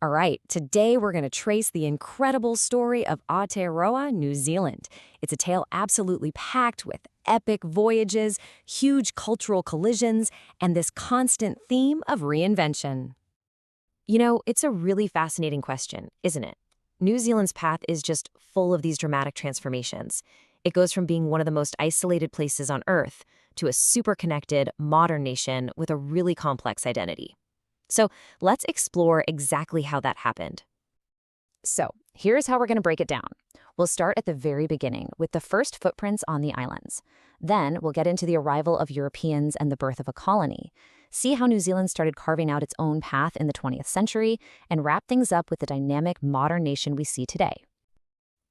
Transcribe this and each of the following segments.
All right, today we're going to trace the incredible story of Aotearoa, New Zealand. It's a tale absolutely packed with epic voyages, huge cultural collisions, and this constant theme of reinvention. It's a really fascinating question, isn't it? New Zealand's path is just full of these dramatic transformations. It goes from being one of the most isolated places on Earth to a super connected, modern nation with a really complex identity. So let's explore exactly how that happened. So here's how we're going to break it down. We'll start at the very beginning with the first footprints on the islands. Then we'll get into the arrival of Europeans and the birth of a colony, see how New Zealand started carving out its own path in the 20th century, and wrap things up with the dynamic modern nation we see today.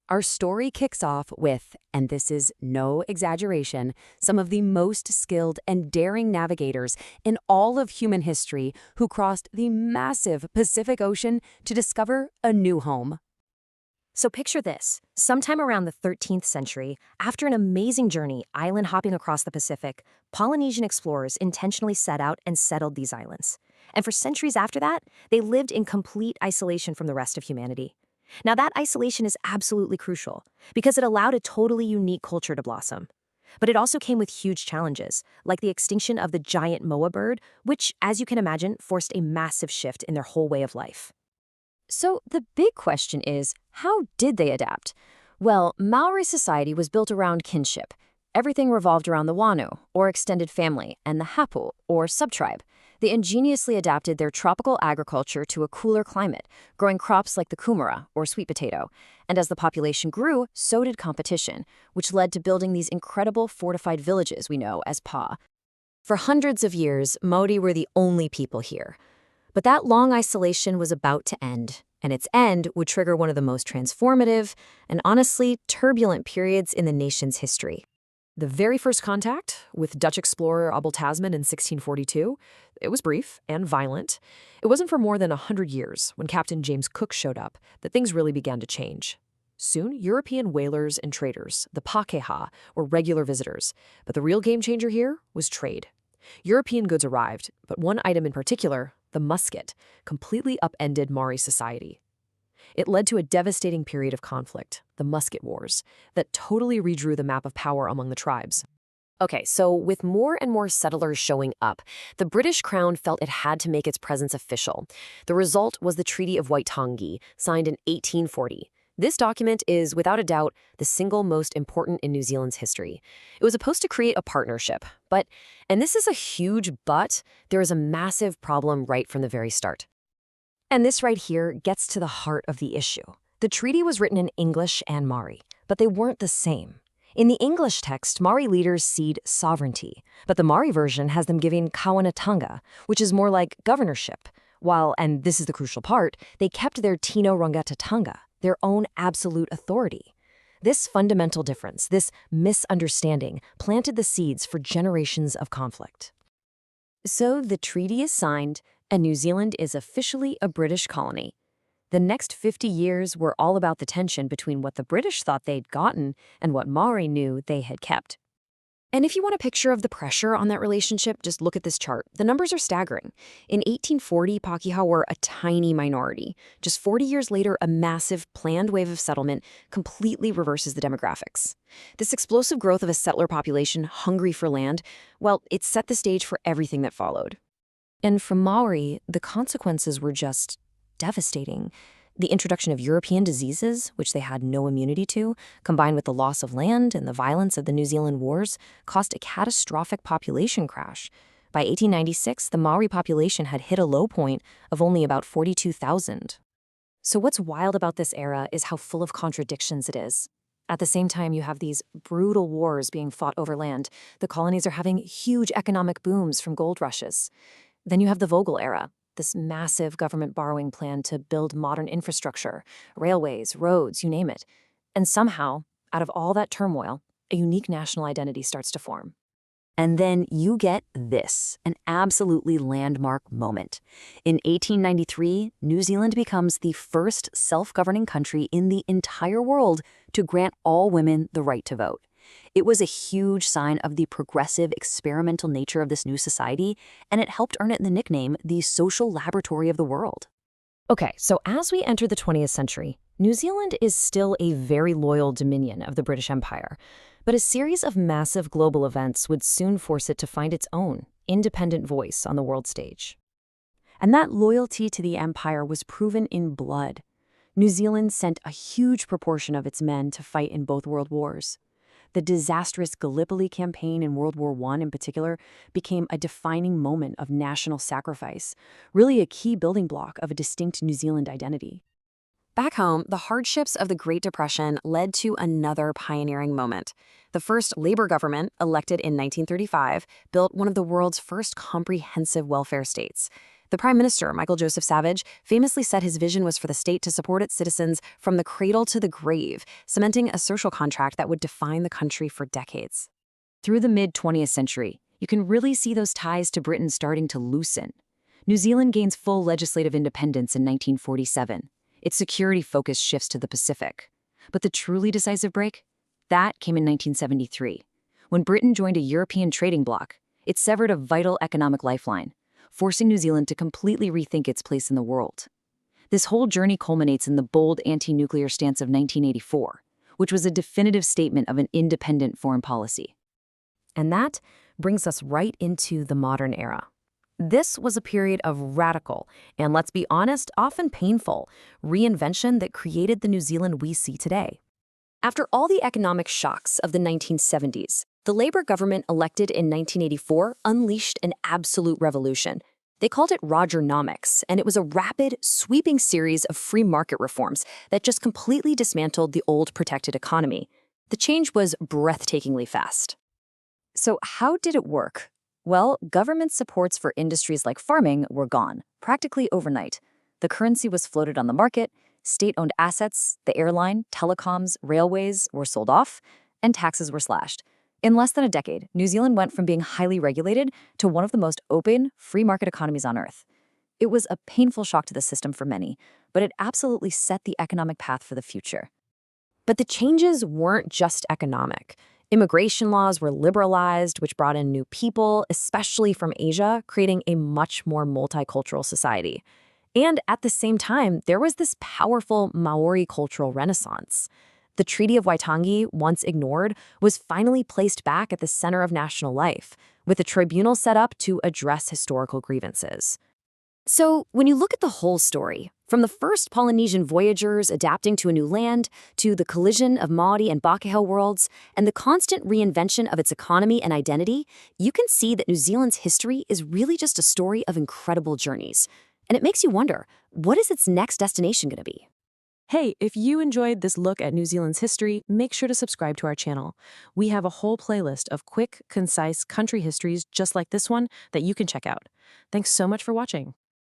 Our story kicks off with, and this is no exaggeration, some of the most skilled and daring navigators in all of human history who crossed the massive Pacific Ocean to discover a new home. So picture this. Sometime around the 13th century, after an amazing journey island hopping across the Pacific, Polynesian explorers intentionally set out and settled these islands. And for centuries after that, they lived in complete isolation from the rest of humanity. Now, that isolation is absolutely crucial because it allowed a totally unique culture to blossom. But it also came with huge challenges, like the extinction of the giant moa bird, which, as you can imagine, forced a massive shift in their whole way of life. So the big question is, how did they adapt? Well, Maori society was built around kinship. Everything revolved around the whānau, or extended family, and the hapu, or subtribe. They ingeniously adapted their tropical agriculture to a cooler climate, growing crops like the kumara, or sweet potato. And as the population grew, so did competition, which led to building these incredible fortified villages we know as pa. For hundreds of years, Māori were the only people here. But that long isolation was about to end, and its end would trigger one of the most transformative and honestly turbulent periods in the nation's history. The very first contact with Dutch explorer Abel Tasman in 1642, it was brief and violent. It wasn't for more than 100 years, when Captain James Cook showed up, that things really began to change. Soon, European whalers and traders, the Pākehā, were regular visitors. But the real game changer here was trade. European goods arrived, but one item in particular, the musket, completely upended Maori society. It led to a devastating period of conflict, the Musket Wars, that totally redrew the map of power among the tribes. Okay, so with more and more settlers showing up, the British Crown felt it had to make its presence official. The result was the Treaty of Waitangi, signed in 1840. This document is, without a doubt, the single most important in New Zealand's history. It was supposed to create a partnership, but, and this is a huge but, there is a massive problem right from the very start. And this right here gets to the heart of the issue. The treaty was written in English and Māori, but they weren't the same. In the English text, Māori leaders cede sovereignty, but the Māori version has them giving kawanatanga, which is more like governorship, while, and this is the crucial part, they kept their tino rangatatanga, their own absolute authority. This fundamental difference, this misunderstanding, planted the seeds for generations of conflict. So the treaty is signed, and New Zealand is officially a British colony. The next 50 years were all about the tension between what the British thought they'd gotten and what Māori knew they had kept. And if you want a picture of the pressure on that relationship, just look at this chart. The numbers are staggering. In 1840, Pākehā were a tiny minority. Just 40 years later, a massive planned wave of settlement completely reverses the demographics. This explosive growth of a settler population hungry for land, well, it set the stage for everything that followed. And for Māori, the consequences were just devastating. The introduction of European diseases, which they had no immunity to, combined with the loss of land and the violence of the New Zealand Wars, caused a catastrophic population crash. By 1896, the Maori population had hit a low point of only about 42,000. So what's wild about this era is how full of contradictions it is. At the same time, you have these brutal wars being fought over land. The colonies are having huge economic booms from gold rushes. Then you have the Vogel era, this massive government borrowing plan to build modern infrastructure, railways, roads, you name it. And somehow, out of all that turmoil, a unique national identity starts to form. And then you get this, an absolutely landmark moment. In 1893, New Zealand becomes the first self-governing country in the entire world to grant all women the right to vote. It was a huge sign of the progressive, experimental nature of this new society, and it helped earn it the nickname the social laboratory of the world. Okay, so as we enter the 20th century, New Zealand is still a very loyal dominion of the British Empire, but a series of massive global events would soon force it to find its own independent voice on the world stage. And that loyalty to the empire was proven in blood. New Zealand sent a huge proportion of its men to fight in both world wars. The disastrous Gallipoli campaign in World War I in particular became a defining moment of national sacrifice, really a key building block of a distinct New Zealand identity. Back home, the hardships of the Great Depression led to another pioneering moment. The first Labour government, elected in 1935, built one of the world's first comprehensive welfare states. The Prime Minister, Michael Joseph Savage, famously said his vision was for the state to support its citizens from the cradle to the grave, cementing a social contract that would define the country for decades. Through the mid-20th century, you can really see those ties to Britain starting to loosen. New Zealand gains full legislative independence in 1947. Its security focus shifts to the Pacific. But the truly decisive break? That came in 1973. When Britain joined a European trading bloc, it severed a vital economic lifeline, forcing New Zealand to completely rethink its place in the world. This whole journey culminates in the bold anti-nuclear stance of 1984, which was a definitive statement of an independent foreign policy. And that brings us right into the modern era. This was a period of radical, and let's be honest, often painful, reinvention that created the New Zealand we see today. After all the economic shocks of the 1970s, the Labour government elected in 1984 unleashed an absolute revolution. They called it Rogernomics, and it was a rapid, sweeping series of free market reforms that just completely dismantled the old protected economy. The change was breathtakingly fast. So how did it work? Well, government supports for industries like farming were gone, practically overnight. The currency was floated on the market, state-owned assets, the airline, telecoms, railways were sold off, and taxes were slashed. In less than a decade, New Zealand went from being highly regulated to one of the most open, free market economies on Earth. It was a painful shock to the system for many, but it absolutely set the economic path for the future. But the changes weren't just economic. Immigration laws were liberalized, which brought in new people, especially from Asia, creating a much more multicultural society. And at the same time, there was this powerful Māori cultural renaissance. The Treaty of Waitangi, once ignored, was finally placed back at the center of national life, with a tribunal set up to address historical grievances. So, when you look at the whole story, from the first Polynesian voyagers adapting to a new land, to the collision of Māori and Pākehā worlds, and the constant reinvention of its economy and identity, you can see that New Zealand's history is really just a story of incredible journeys. And it makes you wonder, what is its next destination going to be? Hey, if you enjoyed this look at New Zealand's history, make sure to subscribe to our channel. We have a whole playlist of quick, concise country histories just like this one that you can check out. Thanks so much for watching.